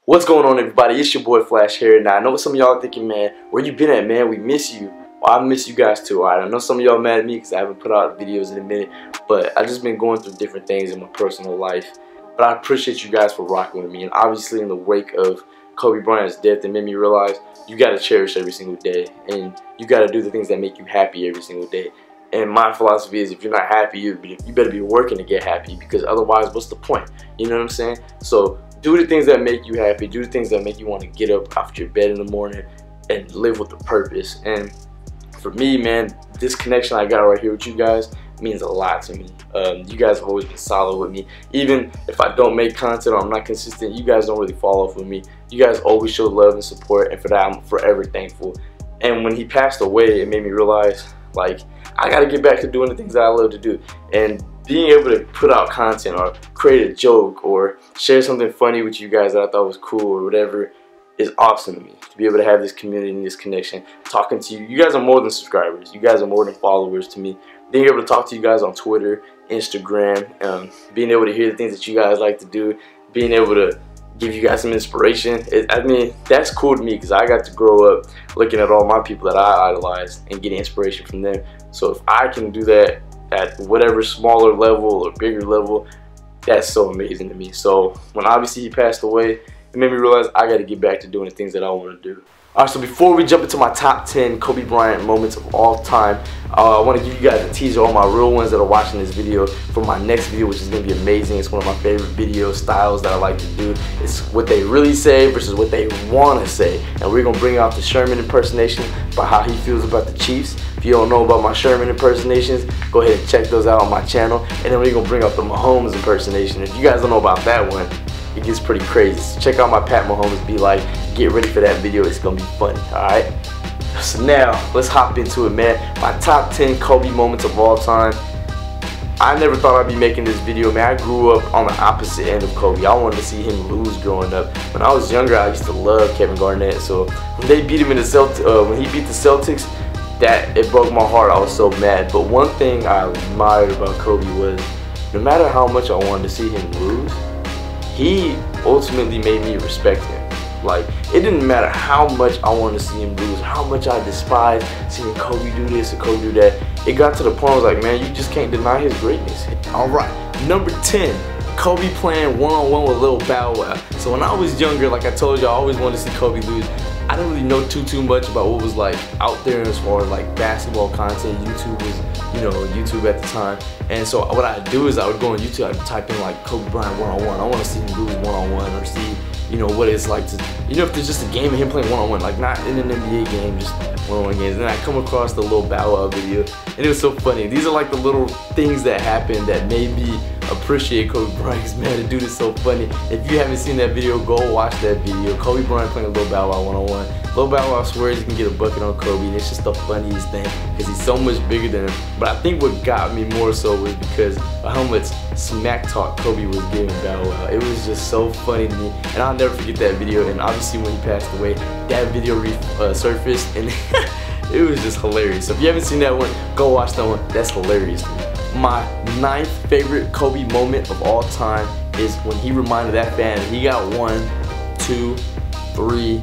What's going on, everybody? It's your boy Flash here. Now I know some of y'all thinking, man, where you been at, man? We miss you. Well, I miss you guys too. Alright, I know some of y'all mad at me because I haven't put out videos in a minute, but I just been going through different things in my personal life. But I appreciate you guys for rocking with me. And obviously, in the wake of Kobe Bryant's death, it made me realize you gotta cherish every single day, and you gotta do the things that make you happy every single day. And my philosophy is, if you're not happy, you better be working to get happy, because otherwise, what's the point? You know what I'm saying? So do the things that make you happy. Do the things that make you want to get up off your bed in the morning and live with a purpose. And for me, man, this connection I got right here with you guys means a lot to me. You guys have always been solid with me. Even if I don't make content or I'm not consistent, you guys don't really fall off with me. You guys always show love and support, and for that, I'm forever thankful. And when he passed away, it made me realize, like, I gotta get back to doing the things that I love to do. And being able to put out content or create a joke or share something funny with you guys that I thought was cool or whatever is awesome to me. To be able to have this community and this connection, talking to you. You guys are more than subscribers. You guys are more than followers to me. Being able to talk to you guys on Twitter, Instagram, being able to hear the things that you guys like to do, being able to give you guys some inspiration. I mean, that's cool to me, because I got to grow up looking at all my people that I idolize and getting inspiration from them. So if I can do that at whatever smaller level or bigger level, that's so amazing to me. So when obviously he passed away, it made me realize I got to get back to doing the things that I want to do. Alright, so before we jump into my top 10 Kobe Bryant moments of all time, I want to give you guys a teaser, all my real ones that are watching this video, for my next video, which is going to be amazing. It's one of my favorite video styles that I like to do. It's what they really say versus what they want to say. And we're going to bring out the Sherman impersonation about how he feels about the Chiefs. If you don't know about my Sherman impersonations, go ahead and check those out on my channel. And then we're going to bring out the Mahomes impersonation. If you guys don't know about that one, it gets pretty crazy. So check out my Pat Mahomes Be Like. Get ready for that video. It's gonna be funny. Alright, so now let's hop into it, man. My top 10 Kobe moments of all time. I never thought I'd be making this video, man. I grew up on the opposite end of Kobe. I wanted to see him lose growing up. When I was younger, I used to love Kevin Garnett. So when they beat him in the when he beat the Celtics, it broke my heart. I was so mad. But one thing I admired about Kobe was, no matter how much I wanted to see him lose, he ultimately made me respect him. Like, it didn't matter how much I wanted to see him lose, how much I despised seeing Kobe do this or Kobe do that. It got to the point I was like, man, you just can't deny his greatness. Alright, number 10, Kobe playing one-on-one with Lil Bow Wow. So when I was younger, like I told you, I always wanted to see Kobe lose. I didn't really know too much about what was like out there as far as like basketball content. YouTube was, you know, YouTube at the time. And so what I'd do is I would go on YouTube, I'd type in like Kobe Bryant one-on-one. I want to see him lose one-on-one, or see, you know, what it's like to, you know, if there's just a game of him playing one-on-one, like not in an NBA game, just one-on-one games. And then I come across the Lil Bow Wow video, and it was so funny. These are like the little things that happened that made me appreciate Kobe Bryant, because man, the dude is so funny. If you haven't seen that video, go watch that video. Kobe Bryant playing Lil Bow Wow one-on-one. Lil Bow Wow swears he can get a bucket on Kobe, and it's just the funniest thing, because he's so much bigger than him. But I think what got me more so was because of how much smack talk Kobe was giving Bow Wow. It was just so funny to me, and I'll never forget that video. And obviously when he passed away, that video surfaced, and it was just hilarious. So if you haven't seen that one, go watch that one. That's hilarious to me. My 9th favorite Kobe moment of all time is when he reminded that fan that he got 1, 2, 3,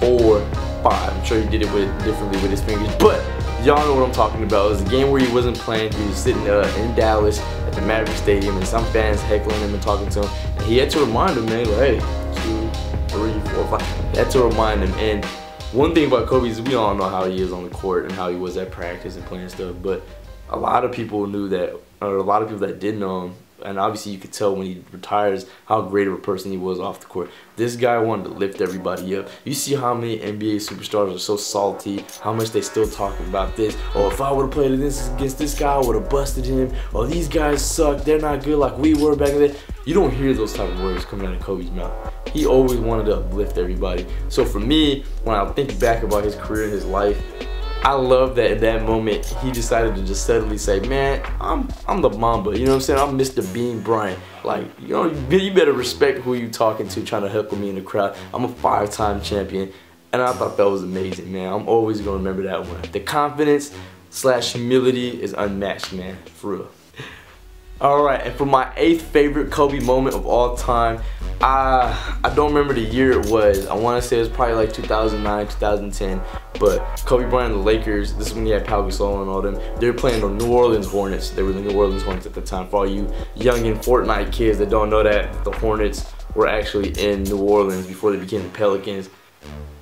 4, 5. I'm sure he did it differently with his fingers, but y'all know what I'm talking about. It was a game where he wasn't playing. He was sitting in Dallas at the Maverick Stadium, and some fans heckling him and talking to him. And he had to remind him, man, like, hey, 2, 3, 4, 5. He had to remind him. And one thing about Kobe is we all know how he is on the court and how he was at practice and playing stuff, but a lot of people knew that, or a lot of people that did know him, and obviously you could tell when he retires how great of a person he was off the court. This guy wanted to lift everybody up. You see how many NBA superstars are so salty, how much they still talking about this. Or if I would have played against this guy, I would have busted him. Or these guys suck, they're not good like we were back then. You don't hear those type of words coming out of Kobe's mouth. He always wanted to uplift everybody. So for me, when I think back about his career and his life, I love that in that moment he decided to just suddenly say, man, I'm the Mamba, you know what I'm saying? I'm Mr. Bean Bryant. Like, you know, you better respect who you talking to trying to heckle me in the crowd. I'm a 5-time champion, and I thought that was amazing, man. I'm always gonna remember that one. The confidence / humility is unmatched, man, for real. Alright, and for my 8th favorite Kobe moment of all time, I don't remember the year it was. I want to say it was probably like 2009, 2010. But Kobe Bryant and the Lakers, this is when he had Pau Gasol and all them, they were playing the New Orleans Hornets. They were the New Orleans Hornets at the time. For all you young and Fortnite kids that don't know that, the Hornets were actually in New Orleans before they became the Pelicans.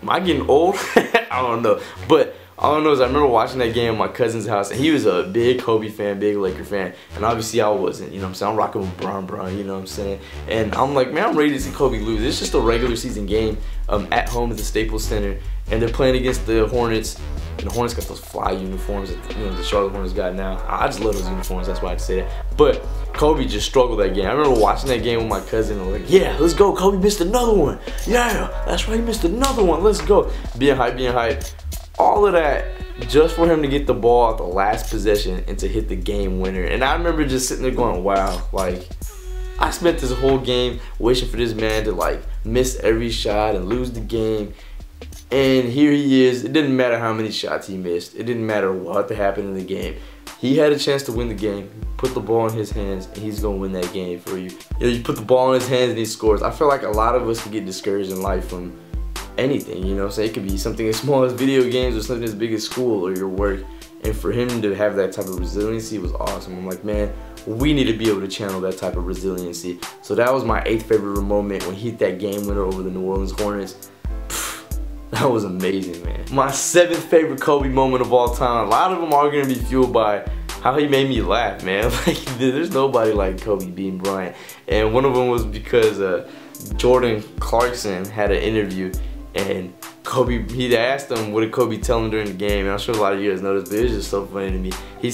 Am I getting old? I don't know. But all I know is I remember watching that game at my cousin's house, and he was a big Kobe fan, big Laker fan, and obviously I wasn't, you know what I'm saying? I'm rocking with Bron, you know what I'm saying? And I'm like, man, I'm ready to see Kobe lose. It's just a regular season game at home at the Staples Center, and they're playing against the Hornets, and the Hornets got those fly uniforms that, you know, the Charlotte Hornets got now. I just love those uniforms, that's why I had to say that. But Kobe just struggled that game. I remember watching that game with my cousin, and I'm like, yeah, let's go, Kobe missed another one. Yeah, that's right, he missed another one, let's go. Being hype. All of that just for him to get the ball at the last possession and to hit the game winner. And I remember just sitting there going, wow, like, I spent this whole game wishing for this man to like miss every shot and lose the game. And here he is. It didn't matter how many shots he missed. It didn't matter what happened in the game. He had a chance to win the game. Put the ball in his hands, and he's gonna win that game for you. You know, you put the ball in his hands and he scores. I feel like a lot of us can get discouraged in life from anything, you know what I'm saying? It could be something as small as video games or something as big as school or your work. And for him to have that type of resiliency was awesome. I'm like, man, we need to be able to channel that type of resiliency. So that was my 8th favorite moment when he hit that game winner over the New Orleans Hornets. That was amazing, man. My 7th favorite Kobe moment of all time. A lot of them are gonna be fueled by how he made me laugh, man. Like, there's nobody like Kobe beating Bryant. And one of them was because Jordan Clarkson had an interview, and Kobe, he asked him what did Kobe tell him during the game, and I'm sure a lot of you guys know this, but it was just so funny to me. He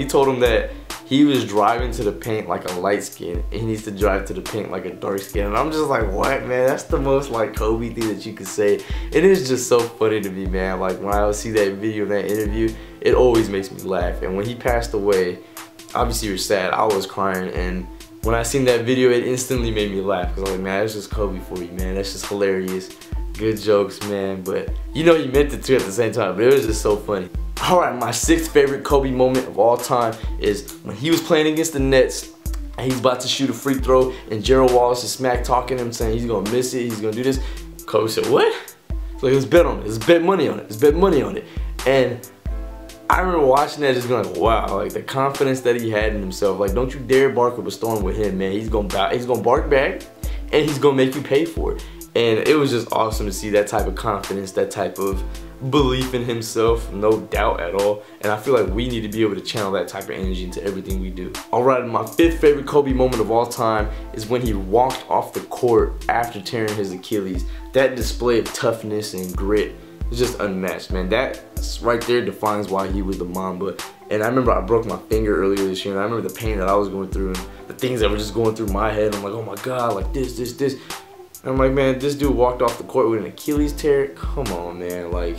told him that he was driving to the paint like a light skin, and he needs to drive to the paint like a dark skin. And I'm just like, what, man? That's the most like Kobe thing that you could say. It is just so funny to me, man. Like when I see that video, that interview, it always makes me laugh. And when he passed away, obviously you're sad. I was crying, and when I seen that video, it instantly made me laugh. Cause I'm like, man, that's just Kobe for you, man. That's just hilarious. Good jokes, man, but you know you meant it too at the same time, but it was just so funny. Alright, my 6th favorite Kobe moment of all time is when he was playing against the Nets and he's about to shoot a free throw, and Gerald Wallace is smack talking him saying he's gonna miss it, he's gonna do this. Kobe said, what? So let's bet on it, let's bet money on it, let's bet money on it. And I remember watching that just going like, wow, like the confidence that he had in himself. Like, don't you dare bark up a storm with him, man. He's gonna bark back, and he's gonna make you pay for it. And it was just awesome to see that type of confidence, that type of belief in himself, no doubt at all. And I feel like we need to be able to channel that type of energy into everything we do. Alright, my 5th favorite Kobe moment of all time is when he walked off the court after tearing his Achilles. That display of toughness and grit is just unmatched, man. That right there defines why he was the Mamba. And I remember I broke my finger earlier this year, and I remember the pain that I was going through and the things that were just going through my head. I'm like, oh my God, like this. I'm like, man, this dude walked off the court with an Achilles tear. Come on, man. Like,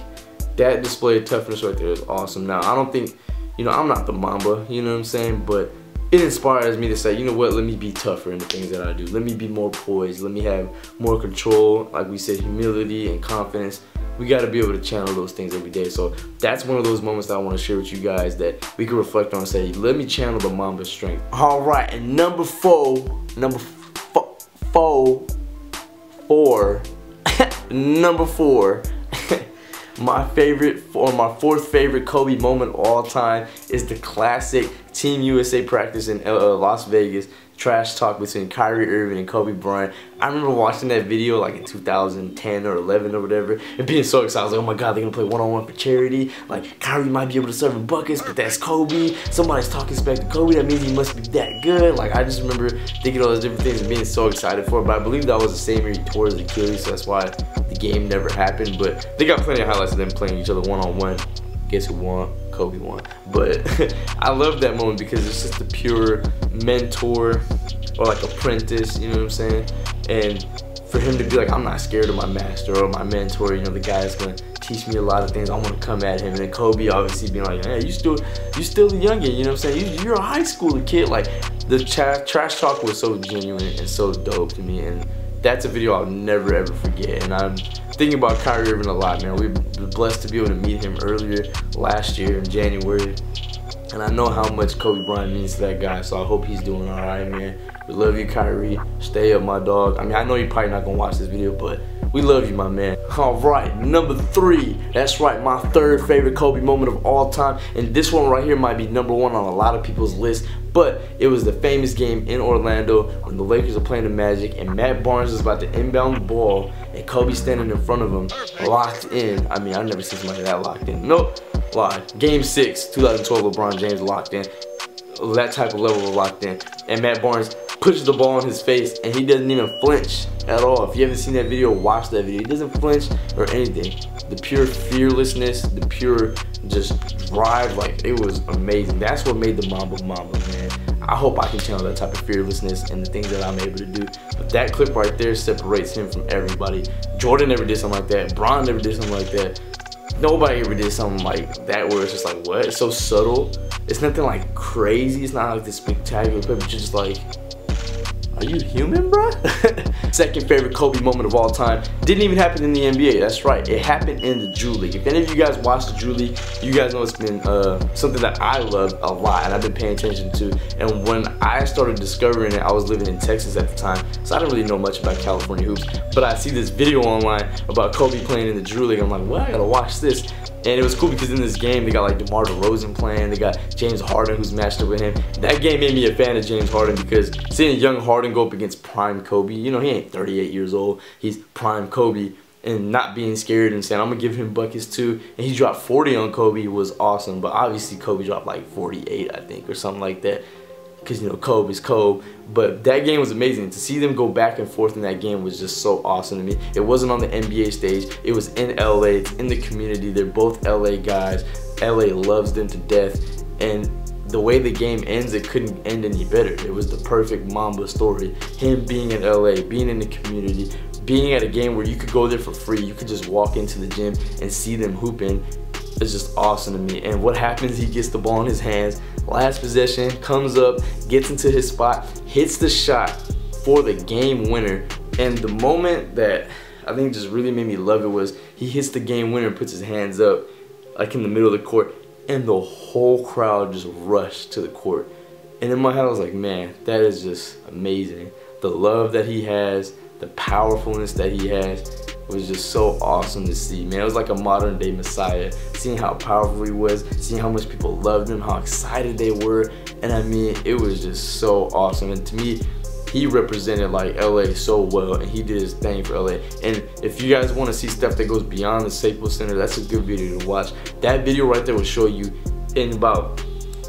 that display of toughness right there is awesome. Now, I don't think, you know, I'm not the Mamba, you know what I'm saying? But it inspires me to say, you know what, let me be tougher in the things that I do. Let me be more poised. Let me have more control. Like we said, humility and confidence. We got to be able to channel those things every day. So that's one of those moments that I want to share with you guys that we can reflect on and say, let me channel the Mamba strength. All right, and number four, number four, my favorite, or my 4th favorite Kobe moment of all time is the classic Team USA practice in Las Vegas. Trash talk between Kyrie Irving and Kobe Bryant. I remember watching that video like in 2010 or 11 or whatever and being so excited. I was like, oh my God, they're gonna play one-on-one for charity. Like, Kyrie might be able to serve him buckets, but that's Kobe. Somebody's talking smack to Kobe, that means he must be that good. Like, I just remember thinking all those different things and being so excited for it. But I believe that was the same year he tore his Achilles, so that's why the game never happened. But they got plenty of highlights of them playing each other one-on-one. Guess who won? Kobe won. But I love that moment because it's just a pure mentor or like apprentice, you know what I'm saying? And for him to be like, I'm not scared of my master or my mentor, you know, the guy that's gonna teach me a lot of things. I wanna come at him. And then Kobe obviously being like, hey, you still the youngin', you know what I'm saying? You're a high schooler kid. Like, the trash talk was so genuine and so dope to me. And that's a video I'll never ever forget. And I'm thinking about Kyrie Irving a lot, man. We were blessed to be able to meet him earlier last year in January. And I know how much Kobe Bryant means to that guy, so I hope he's doing alright, man. We love you, Kyrie. Stay up, my dog. I mean, I know you're probably not gonna watch this video, but we love you, my man. Alright, number 3. That's right, my 3rd favorite Kobe moment of all time. And this one right here might be number 1 on a lot of people's list. But it was the famous game in Orlando when the Lakers are playing the Magic and Matt Barnes is about to inbound the ball and Kobe standing in front of him, locked in. I mean, I've never seen somebody that locked in. Nope, lie. Game 6, 2012, LeBron James locked in. That type of level of locked in. And Matt Barnes pushes the ball in his face and he doesn't even flinch at all. If you haven't seen that video, watch that video. He doesn't flinch or anything. The pure fearlessness, the pure just drive, like, it was amazing. That's what made the Mamba Mamba, man. I hope I can channel that type of fearlessness and the things that I'm able to do. But that clip right there separates him from everybody. Jordan never did something like that. Bron never did something like that. Nobody ever did something like that where it's just like, what? It's so subtle. It's nothing like crazy. It's not like this spectacular clip, but you're just like, are you human, bruh? Second favorite Kobe moment of all time. Didn't even happen in the NBA. That's right. It happened in the Drew League. If any of you guys watch the Drew League, you guys know it's been something that I love a lot and I've been paying attention to. And when I started discovering it, I was living in Texas at the time, so I didn't really know much about California hoops. But I see this video online about Kobe playing in the Drew League. I'm like, well, I gotta watch this. And it was cool because in this game, they got like DeMar DeRozan playing, they got James Harden who's matched up with him. That game made me a fan of James Harden because seeing young Harden go up against prime Kobe, you know, he ain't 38 years old, he's prime Kobe, and not being scared and saying, I'm gonna give him buckets too. And he dropped 40 on Kobe was awesome, but obviously Kobe dropped like 48, I think, or something like that. Because, you know, Kobe is Kobe. But that game was amazing. To see them go back and forth in that game was just so awesome to me. It wasn't on the NBA stage. It was in LA. It's in the community. They're both LA guys. LA loves them to death. And the way the game ends, it couldn't end any better. It was the perfect Mamba story. Him being in LA, being in the community, being at a game where you could go there for free. You could just walk into the gym and see them hooping. It's just awesome to me. And what happens, he gets the ball in his hands, last possession, comes up, gets into his spot, hits the shot for the game winner. And the moment that I think just really made me love it was he hits the game winner and puts his hands up like in the middle of the court, and the whole crowd just rushed to the court. And in my head I was like, man, that is just amazing. The love that he has, the powerfulness that he has, was just so awesome to see, man. It was like a modern day Messiah. Seeing how powerful he was, seeing how much people loved him, how excited they were, and I mean, it was just so awesome. And to me, he represented like LA so well, and he did his thing for LA. And if you guys want to see stuff that goes beyond the Staples Center, that's a good video to watch. That video right there will show you in about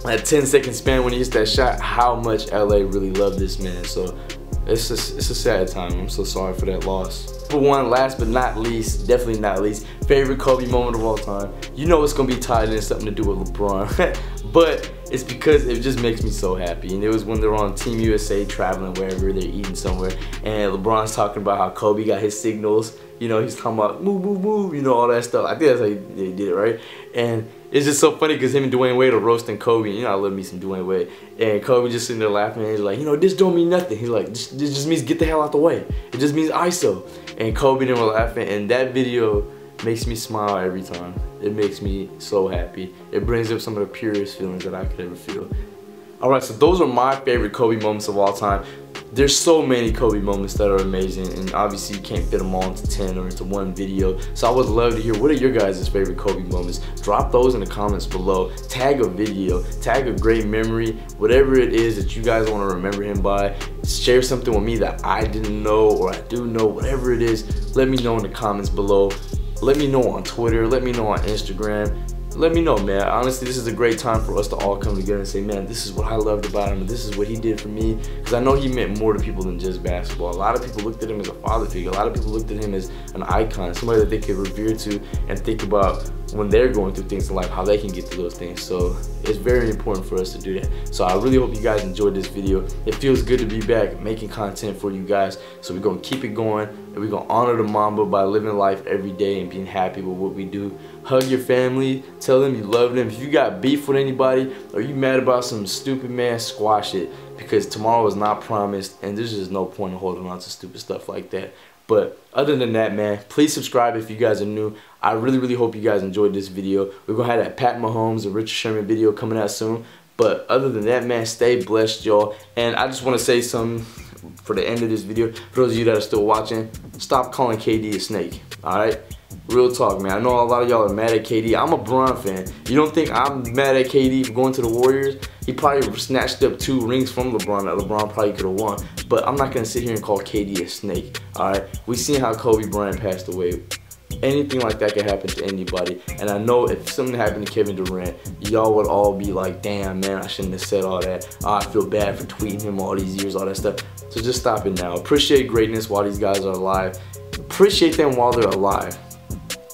a 10-second span when he hits that shot how much LA really loved this man. So it's a sad time. I'm so sorry for that loss. Number 1, last but not least, definitely not least, favorite Kobe moment of all time. You know it's gonna be tied in something to do with LeBron, but it's because it just makes me so happy. And it was when they're on Team USA traveling wherever, they're eating somewhere, and LeBron's talking about how Kobe got his signals. You know, he's talking about move, move, move, you know, all that stuff. I think that's how they did it, right? And it's just so funny because him and Dwayne Wade are roasting Kobe. You know, I love me some Dwayne Wade. And Kobe just sitting there laughing, and he's like, you know, this don't mean nothing. He's like, this just means get the hell out the way. It just means ISO. And Kobe and them were laughing, and that video makes me smile every time. It makes me so happy. It brings up some of the purest feelings that I could ever feel. Alright, so those are my favorite Kobe moments of all time. There's so many Kobe moments that are amazing, and obviously you can't fit them all into 10 or into one video. So I would love to hear, what are your guys' favorite Kobe moments? Drop those in the comments below. Tag a video, tag a great memory, whatever it is that you guys want to remember him by. Share something with me that I didn't know or I do know, whatever it is, let me know in the comments below. Let me know on Twitter, let me know on Instagram. Let me know, man. Honestly, this is a great time for us to all come together and say, man, this is what I loved about him, and this is what he did for me. Because I know he meant more to people than just basketball. A lot of people looked at him as a father figure. A lot of people looked at him as an icon, somebody that they could revere to and think about when they're going through things in life, how they can get through those things. So it's very important for us to do that. So I really hope you guys enjoyed this video. It feels good to be back making content for you guys. So we're going to keep it going, and we're going to honor the Mamba by living life every day and being happy with what we do. Hug your family, tell them you love them. If you got beef with anybody or you mad about some stupid, man, squash it, because tomorrow is not promised and there's just no point in holding on to stupid stuff like that. But other than that, man, please subscribe if you guys are new. I really hope you guys enjoyed this video. We're going to have that Pat Mahomes and Richard Sherman video coming out soon. But other than that, man, stay blessed, y'all. And I just want to say something for the end of this video. For those of you that are still watching, stop calling KD a snake, alright? Real talk, man. I know a lot of y'all are mad at KD. I'm a Bryant fan. You don't think I'm mad at KD for going to the Warriors? He probably snatched up 2 rings from LeBron that LeBron probably could have won. But I'm not going to sit here and call KD a snake, alright? We seen how Kobe Bryant passed away. Anything like that can happen to anybody. And I know if something happened to Kevin Durant, y'all would all be like, damn, man, I shouldn't have said all that. Oh, I feel bad for tweeting him all these years, all that stuff. So just stop it now. Appreciate greatness while these guys are alive. Appreciate them while they're alive.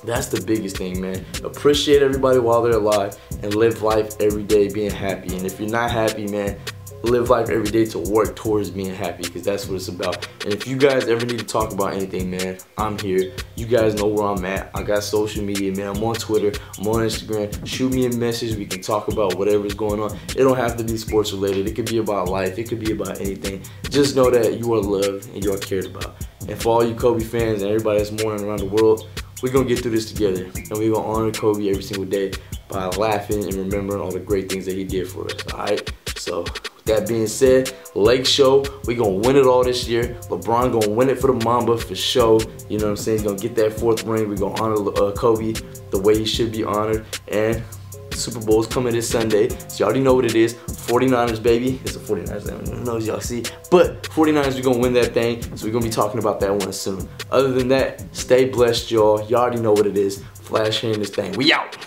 That's the biggest thing, man. Appreciate everybody while they're alive and live life every day being happy. And if you're not happy, man, live life every day to work towards being happy, because that's what it's about. And if you guys ever need to talk about anything, man, I'm here. You guys know where I'm at. I got social media, man. I'm on Twitter. I'm on Instagram. Shoot me a message. We can talk about whatever's going on. It don't have to be sports related. It could be about life. It could be about anything. Just know that you are loved and you are cared about. And for all you Kobe fans and everybody that's mourning around the world, we're going to get through this together. And we're going to honor Kobe every single day by laughing and remembering all the great things that he did for us, alright? So, with that being said, Lake Show, we're going to win it all this year. LeBron going to win it for the Mamba for sure. You know what I'm saying? He's going to get that 4th ring. We're going to honor Kobe the way he should be honored. And Super Bowl's coming this Sunday, so you already know what it is. 49ers, baby. It's a 49ers, I don't know as y'all see. But 49ers, we're going to win that thing, so we're going to be talking about that one soon. Other than that, stay blessed, y'all. Y'all already know what it is. Flash here in this thing. We out.